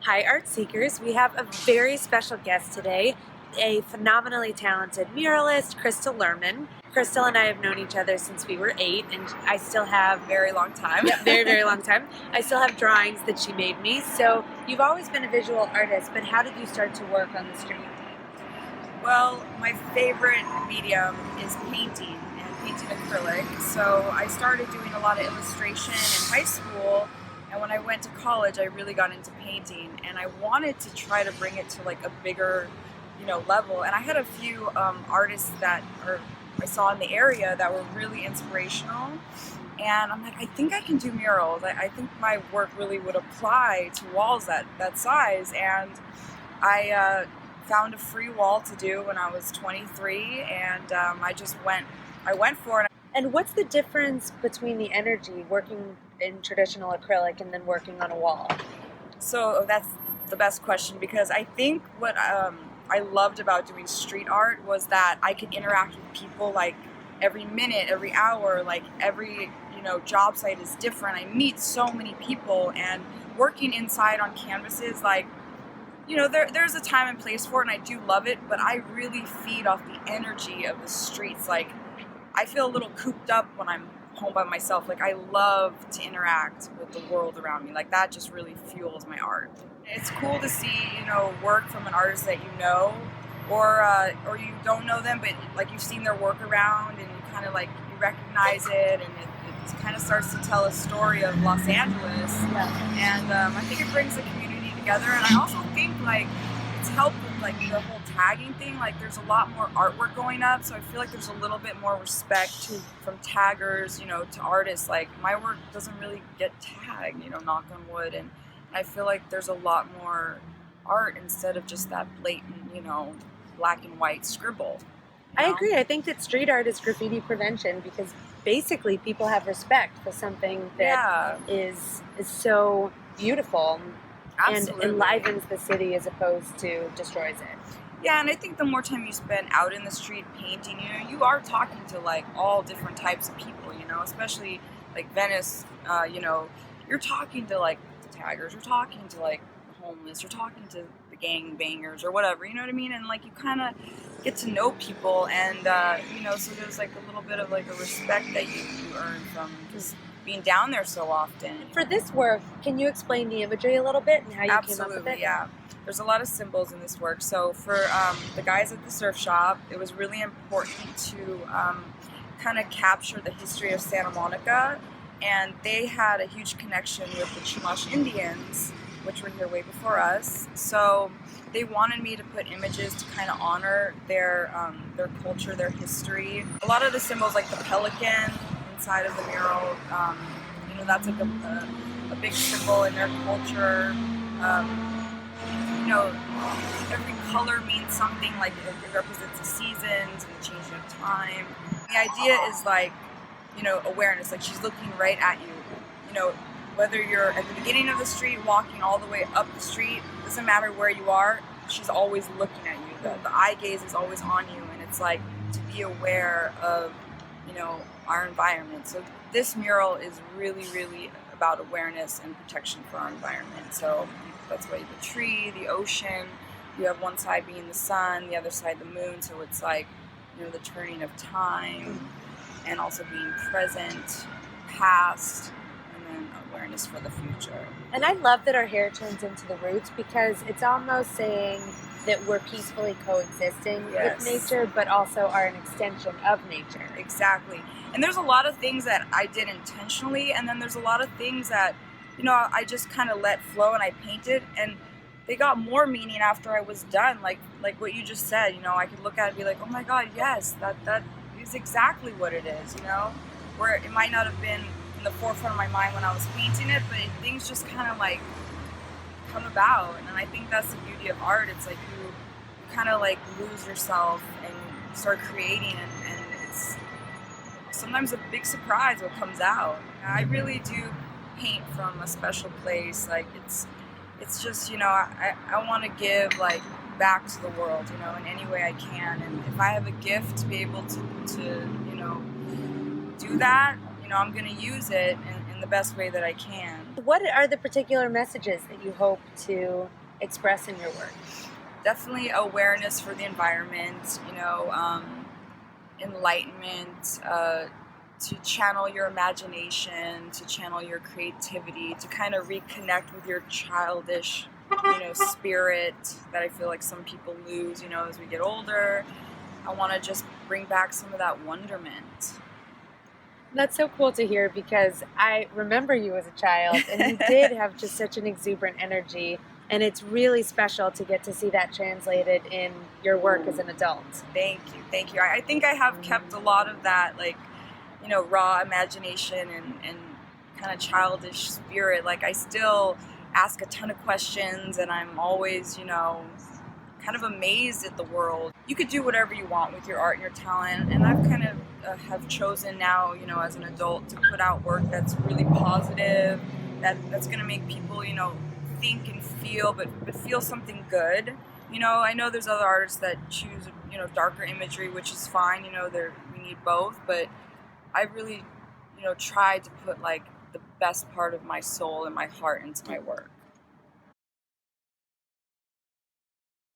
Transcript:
Hi, Art Seekers. We have a very special guest today, a phenomenally talented muralist, Kristel Lerman. Kristel and I have known each other since we were 8, and I still have Very long time. yeah, very, very long time. I still have drawings that she made me. So you've always been a visual artist, but how did you start to work on the street? Well, my favorite medium is painting and painting acrylic. So I started doing a lot of illustration in high school, and when I went to college, I really got into painting, and I wanted to try to bring it to like a bigger, level. And I had a few artists I saw in the area that were really inspirational. And I'm like, I think I can do murals. I think my work really would apply to walls that size. And I found a free wall to do when I was 23, and I went for it. And what's the difference between the energy working in traditional acrylic and then working on a wall? So that's the best question, because I think what I loved about doing street art was that I could interact with people like every minute, every hour, like every job site is different. I meet so many people, and working inside on canvases, like there's a time and place for it, and I do love it, but I really feed off the energy of the streets. Like, I feel a little cooped up when I'm home by myself. Like, I love to interact with the world around me. Like, that just really fuels my art. It's cool to see, work from an artist that you know, or you don't know them, but like you've seen their work around, and you kind of like you recognize it, and it kind of starts to tell a story of Los Angeles. Yeah. And I think it brings the community together. And I also think like it's helped with like the whole tagging thing. Like, there's a lot more artwork going up, so I feel like there's a little bit more respect from taggers, to artists. Like, my work doesn't really get tagged, knock on wood, and I feel like there's a lot more art instead of just that blatant, black and white scribble. I agree. I think that street art is graffiti prevention because basically people have respect for something that is so beautiful. Absolutely. And enlivens the city as opposed to destroys it. Yeah, and I think the more time you spend out in the street painting, you are talking to like all different types of people, especially like Venice, you're talking to like the taggers, you're talking to like the homeless, you're talking to the gang bangers or whatever, you know what I mean? And like you kind of get to know people, and so there's like a little bit of like a respect that you earn from just being down there so often. For this work, can you explain the imagery a little bit and how you came up with it? Yeah. There's a lot of symbols in this work. So for the guys at the surf shop, it was really important to kind of capture the history of Santa Monica, and they had a huge connection with the Chumash Indians, which were here way before us. So they wanted me to put images to kind of honor their culture, their history. A lot of the symbols, like the pelican inside of the mural, that's like a big symbol in their culture. Every color means something, like it represents the seasons and the changing of time. The idea is like, awareness, like she's looking right at you. Whether you're at the beginning of the street, walking all the way up the street, doesn't matter where you are, she's always looking at you. The eye gaze is always on you, and it's like to be aware of, our environment. So this mural is really, really about awareness and protection for our environment. So that's why the tree, the ocean, you have one side being the sun, the other side the moon, so it's like, the turning of time, and also being present, past, and then awareness for the future. And I love that our hair turns into the roots, because it's almost saying that we're peacefully coexisting with nature, but also are an extension of nature. Exactly. And there's a lot of things that I did intentionally, and then there's a lot of things that, I just kind of let flow and I painted, and they got more meaning after I was done. Like what you just said, I could look at it and be like, oh my God, yes, that is exactly what it is, where it might not have been in the forefront of my mind when I was painting it, but things just kind of like come about. And I think that's the beauty of art. It's like you kind of like lose yourself and start creating, and it's sometimes a big surprise what comes out. I really do paint from a special place. Like it's just, I want to give like back to the world, in any way I can. And if I have a gift to be able to do that, I'm going to use it in the best way that I can. What are the particular messages that you hope to express in your work? Definitely awareness for the environment, enlightenment, to channel your imagination, to channel your creativity, to kind of reconnect with your childish, spirit that I feel like some people lose, as we get older. I want to just bring back some of that wonderment. That's so cool to hear because I remember you as a child and you did have just such an exuberant energy, and it's really special to get to see that translated in your work as an adult. Thank you, thank you. I think I have kept a lot of that, raw imagination and kind of childish spirit. Like, I still ask a ton of questions, and I'm always, kind of amazed at the world. You could do whatever you want with your art and your talent, and I've kind of have chosen now, as an adult, to put out work that's really positive, that's going to make people, think and feel, but feel something good. I know there's other artists that choose, darker imagery, which is fine. We need both, but I really, try to put like the best part of my soul and my heart into my work.